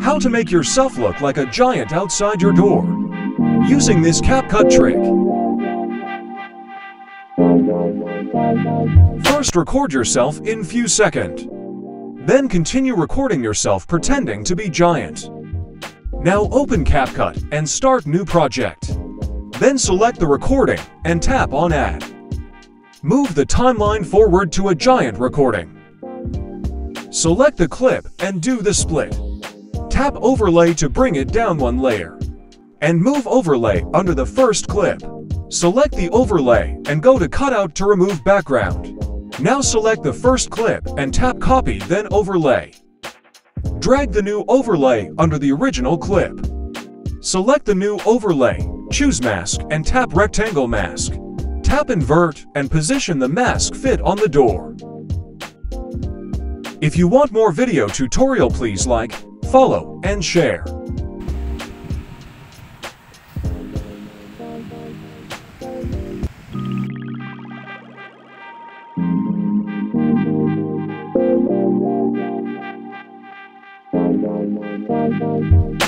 How to make yourself look like a giant outside your door using this Capcut trick. First, record yourself in few seconds. Then continue recording yourself pretending to be giant. Now open Capcut and start new project. Then select the recording and tap on Add. Move the timeline forward to a giant recording. Select the clip and do the split. Tap Overlay to bring it down one layer. And move Overlay under the first clip. Select the overlay and go to Cutout to remove background. Now select the first clip and tap Copy, then Overlay. Drag the new overlay under the original clip. Select the new overlay, choose Mask and tap Rectangle Mask. Tap Invert and position the mask fit on the door. If you want more video tutorial, please like, follow, and share. Bye.